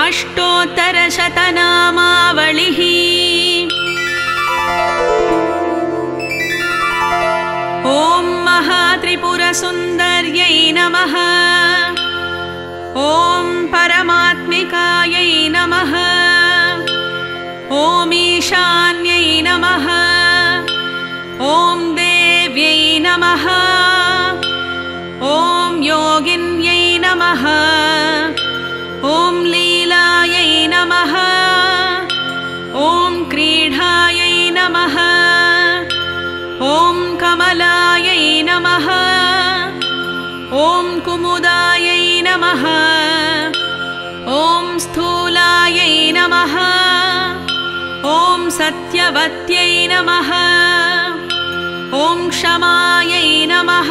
अष्टोत्तरशतनामावलिः। ॐ महात्रिपुरसुन्दर्यै नमः। ॐ परमात्मिकायै नमः। ॐ ईशान्यै नमः। ॐ देव्यै नमः। ॐ योगिन्यै नमः। ॐ लीलायै नमः। ॐ क्रीडायै नमः। ॐ कमलायै नमः। ॐ कुमुदायै नमः। ॐ स्थूलायै नमः। ॐ सत्यवत्यै नमः। ॐ क्षमायै नमः।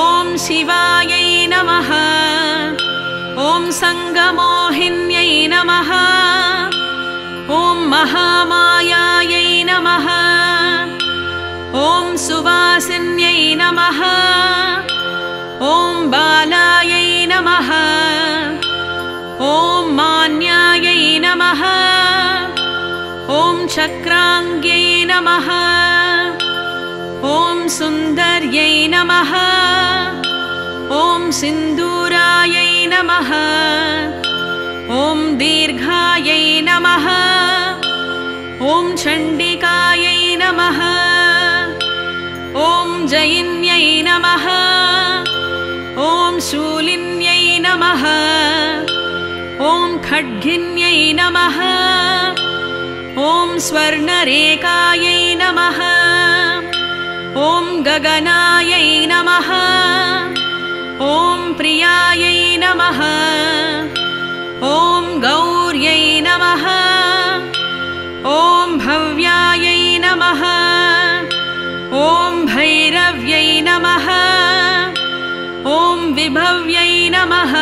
ॐ शिवायै नमः। ॐ सङ्गमोहिन्यै नमः। ॐ महामायायै नमः। ॐ सुवासिन्यै नमः। ॐ बालायै नमः। ॐ मान्यायै नमः। ॐ चक्राङ्ग्यै नमः। ॐ सुन्दर्यै नमः। ॐ सिन्दूरायै नमः। ॐ दीर्घायै नमः। ॐ चण्डिकायै नमः। ॐ जयिन्यै नमः। ॐ शूलिन्यै नमः। ॐ खड्गिन्यै नमः। ॐ स्वर्णरेखायै नमः। ॐ गगनायै नमः। ॐ प्रियायै नमः। ॐ गौर्यै नमः। ॐ भव्यायै नमः। ॐ भैरव्यै नमः। ॐ विभव्यै नमः।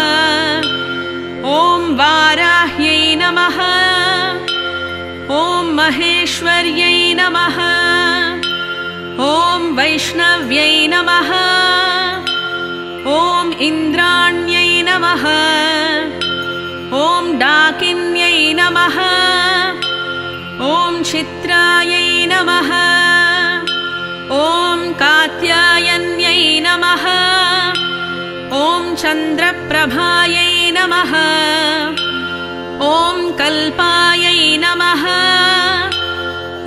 ॐ वाराह्यै नमः। ॐ महेश्वर्यै नमः। ॐ वैष्णव्यै नमः। ॐ इन्द्राण्यै नमः। ॐ डाकिन्यै नमः। ॐ चित्रायै नमः। ॐ कात्यायन्यै नमः। ॐ चन्द्रप्रभायै नमः। ॐ कल्पायै नमः।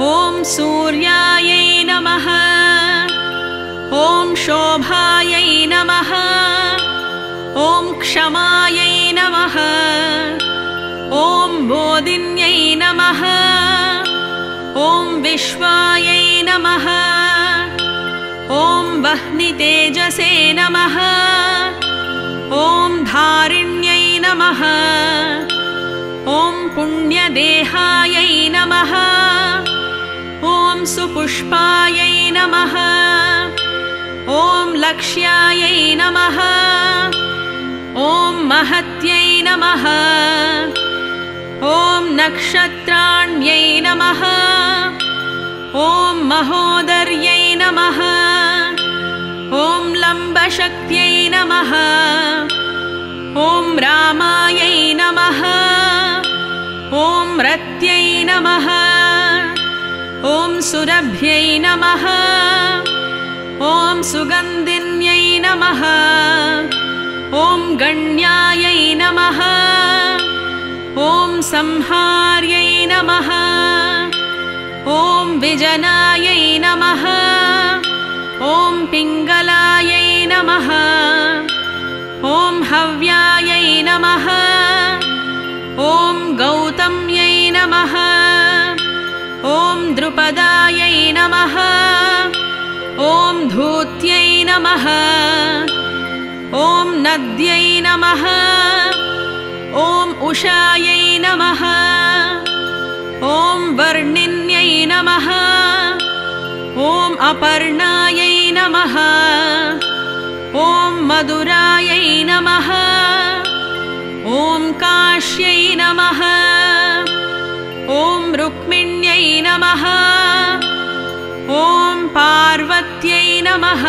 ॐ सूर्यायै नमः। ॐ शोभायै नमः। ॐ क्षमायै नमः। ॐ बोधिन्यै नमः। ॐ विश्वायै नमः। ॐ वह्नितेजसे नमः। ॐ धारिण्यै नमः। ॐ पुण्यदेहायै नमः। ॐ सुपुष्पायै नमः। ॐ लक्ष्यायै नमः। ॐ महत्यै नमः। ॐ नक्षत्राण्यै नमः। ॐ महोदर्यै नमः। ॐ लम्बशक्त्यै नमः। ॐ रामायै नमः। ॐ रत्यै नमः। ॐ सुरभ्यै नमः। ॐ सुगन्धिन्यै नमः। ॐ गण्यायै नमः। ॐ संहार्यै नमः। ॐ विजनायै नमः। ॐ पिङ्गलायै नमः। ॐ हव्यायै नमः। ॐ गौतम्यै नमः। ॐ द्रुपदायै नमः। ॐ धूत्यै नमः। ॐ नद्यै नमः। ॐ उषायै नमः। ॐ वर्णिन्यै नमः। ॐ अपर्णायै नमः। ॐ मधुरायै नमः। ॐ काश्यै नमः। ॐ रुक्मिण्यै नमः। ॐ पार्वत्यै नमः।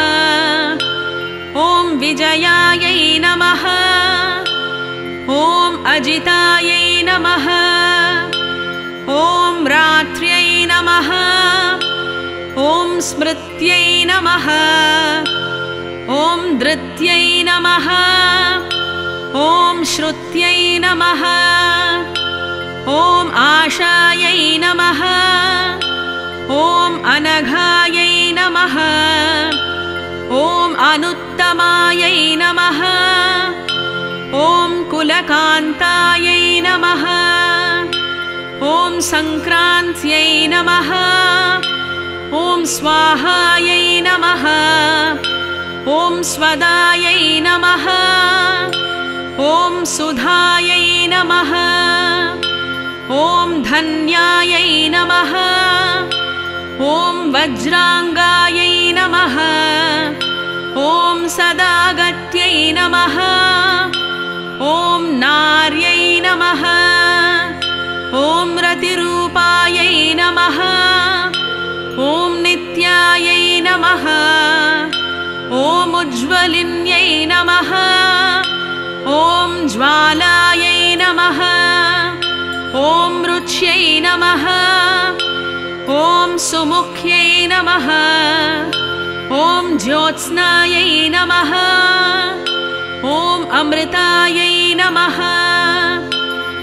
ॐ विजयायै नमः। ॐ अजितायै नमः। ॐ रात्र्यै नमः। ॐ स्मृत्यै नमः। ॐ धृत्यै नमः। ॐ श्रुत्यै नमः। ॐ आशायै नमः। ॐ अनघायै नमः। ॐ अनुत्तमायै नमः। ॐ कुलकान्तायै नमः। ॐ सङ्क्रान्त्यै नमः। ॐ स्वाहायै नमः। ॐ स्वदायै नमः। ॐ सुधायै नमः। ॐ धन्यायै नमः। ॐ वज्राङ्गायै नमः। ॐ सदागत्यै नमः। ॐ नार्यै नमः। ॐ रतिरूपायै नमः। ॐ नित्यायै नमः। ॐ उज्ज्वलिन्यै नमः। ॐ ज्वालायै नमः। ॐ रुच्यै नमः। ॐ सुमुख्यै नमः। ॐ ज्योत्स्नायै नमः। ॐ अमृतायै नमः।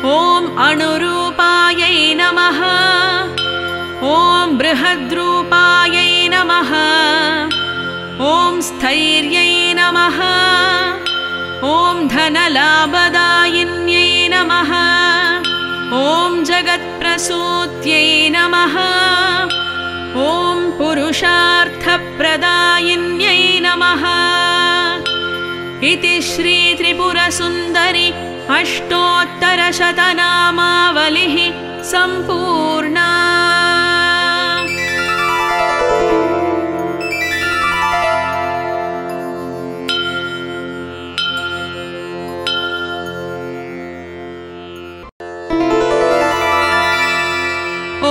ॐ अणुरूपायै नमः। ॐ बृहद्रूपायै नमः। ॐ स्थैर्यै नमः। ॐ धनलाभदायिन्यै नमः। ॐ जगत्प्रसूत्यै नमः। ॐ पुरुषार्थप्रदायिन्यै नमः। इति श्री त्रिपुरसुन्दरी अष्टोत्तरशतनामावलिः सम्पूर्णा।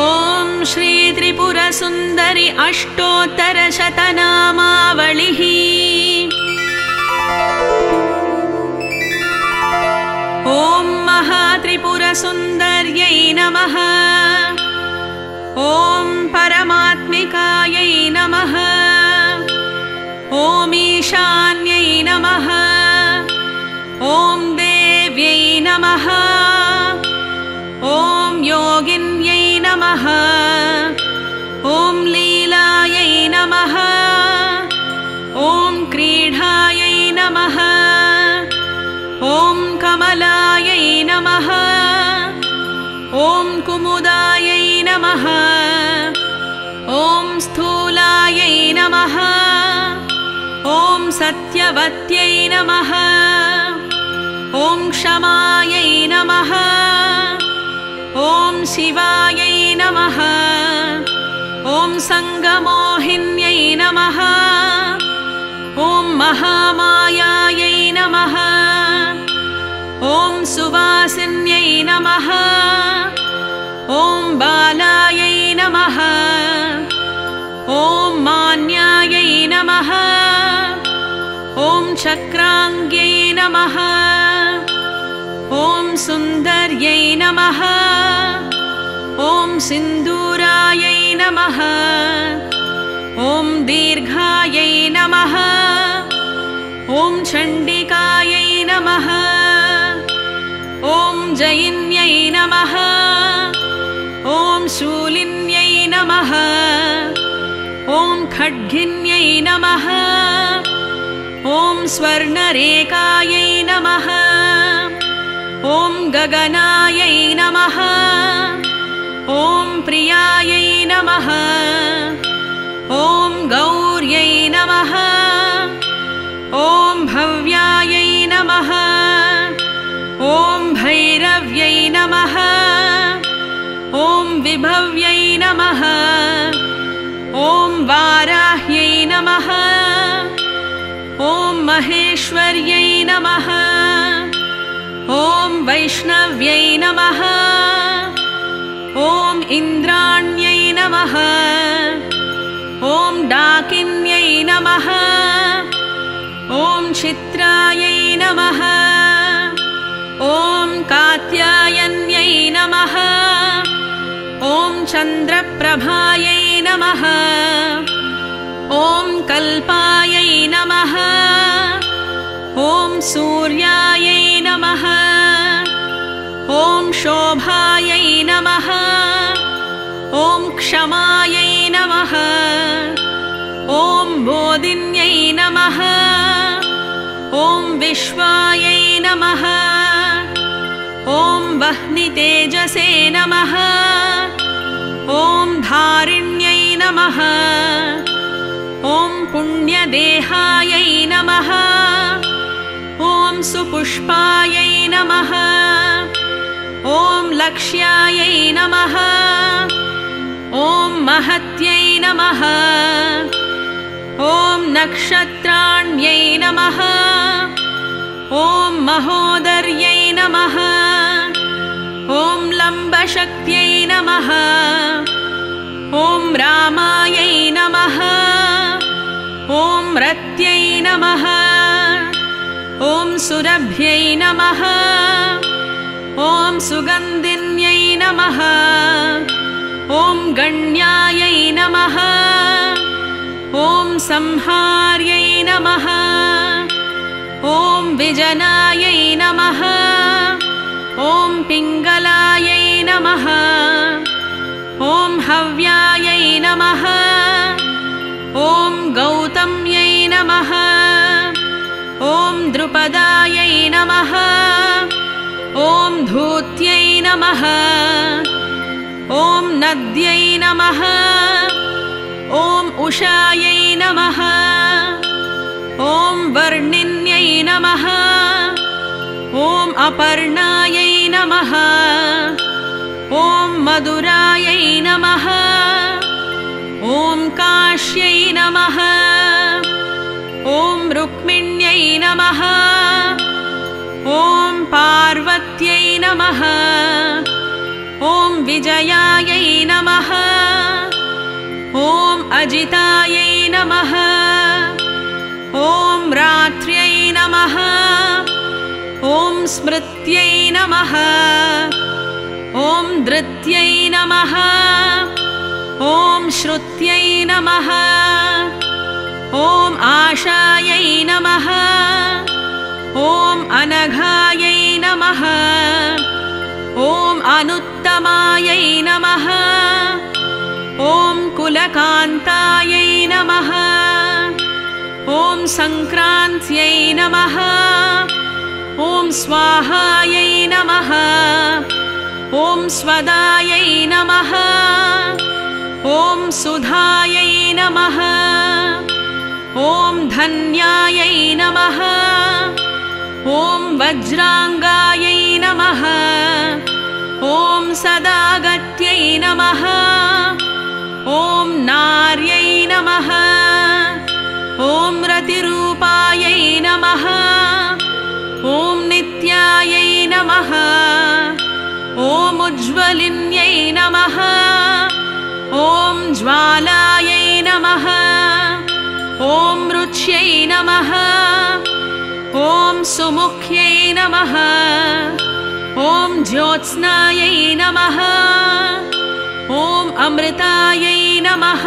ॐ श्री त्रिपुरसुन्दरी अष्टोत्तरशतनामावलिः। ॐ महात्रिपुरसुन्दर्यै नमः। ॐ परमात्मिकायै नमः। ॐ ईशान्यै नमः। ॐ देव्यै नमः। ॐ योगिन्यै नमः। ॐ लीलायै नमः। ॐ क्रीडायै नमः। ॐ कमलायै नमः। ॐ कुमुदायै नमः। ॐ स्थूलायै नमः। ॐ सत्यवत्यै नमः। ॐ क्षमायै नमः। ॐ शिवायै नमः। ॐ सङ्गमोहिन्यै नमः। ॐ महामायायै नमः। ॐ सुवासिन्यै नमः। ॐ बालायै नमः। ॐ मान्यायै नमः। ॐ चक्राङ्ग्यै नमः। ॐ सुन्दर्यै नमः। ॐ सिन्दूरायै नमः। ॐ दीर्घायै नमः। ॐ चण्डिकायै नमः। ॐ जयिन्यै नमः। ॐ शूलिन्यै नमः। ॐ खड्गिन्यै नमः। ॐ स्वर्णरेखायै नमः। ॐ गगनायै नमः। ॐ प्रियायै नमः। ॐ गौर्यै नमः। ॐ भव्यायै नमः। ॐ भैरव्यै नमः। ॐ विभव्यै नमः। ॐ वाराह्यै नमः। ॐ महेश्वर्यै नमः। ॐ वैष्णव्यै नमः। ॐ इन्द्राण्यै नमः। ॐ डाकिन्यै नमः। ॐ चित्रायै नमः। ॐ चन्द्रप्रभायै नमः। ॐ कल्पायै नमः। ॐ सूर्यायै नमः। ॐ शोभायै नमः। ॐ क्षमायै नमः। ॐ बोधिन्यै नमः। ॐ विश्वायै नमः। ॐ वह्नितेजसे नमः। ॐ धारिण्यै नमः। ॐ पुण्यदेहायै नमः। ॐ सुपुष्पायै नमः। ॐ लक्ष्यायै नमः। ॐ महत्यै नमः। ॐ नक्षत्राण्यै नमः। ॐ महोदर्यै नमः। ॐ लम्बशक्त्यै नमः। ॐ रामायै नमः। ॐ रत्यै नमः। ॐ सुरभ्यै नमः। ॐ सुगन्धिन्यै नमः। ॐ गण्यायै नमः। ॐ संहार्यै नमः। ॐ विजनायै नमः। ॐ पिङ्गलायै नमः। ॐ हव्यायै नमः। ॐ गौतम्यै नमः। ॐ द्रुपदायै नमः। ॐ धूत्यै नमः। ॐ नद्यै नमः। ॐ उषायै नमः। ॐ वर्णिन्यै नमः। ॐ अपर्णायै नमः। ॐ मधुरायै नमः। ॐ काश्यै नमः। ॐ रुक्मिण्यै नमः। ॐ पार्वत्यै नमः। ॐ विजयायै नमः। ॐ अजितायै नमः। ॐ रात्र्यै नमः। ॐ स्मृत्यै नमः। ॐ धृत्यै नमः। ॐ श्रुत्यै नमः। ॐ आशायै नमः। ॐ अनघायै नमः। ॐ अनुत्तमायै नमः। ॐ कुलकान्तायै नमः। ॐ सङ्क्रान्त्यै नमः। ॐ स्वाहायै नमः। ॐ स्वदायै नमः। ॐ सुधायै नमः। ॐ धन्यायै नमः। ॐ वज्राङ्गायै नमः। ॐ सदागत्यै नमः। ॐ नार्यै नमः। ॐ रतिरूपायै नमः। ॐ नित्यायै नमः। ॐ उज्ज्वलिन्यै नमः। ॐ ज्वालायै नमः। ॐ रुच्यै नमः। ॐ सुमुख्यै नमः। ॐ ज्योत्स्नायै नमः। ॐ अमृतायै नमः।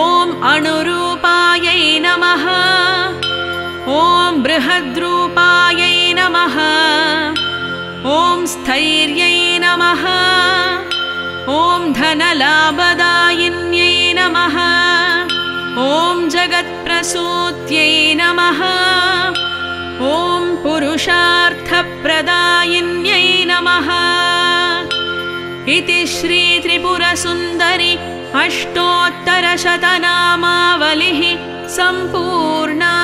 ॐ अणुरूपायै नमः। ॐ बृहद्रूपायै नमः। ॐ स्थैर्यै नमः। ॐ धनलाभदायिन्यै नमः। ॐ जगत्प्रसूत्यै नमः। ॐ पुरुषार्थप्रदायिन्यै नमः। इति श्रीत्रिपुरसुन्दरी अष्टोत्तरशतनामावलिः सम्पूर्णा।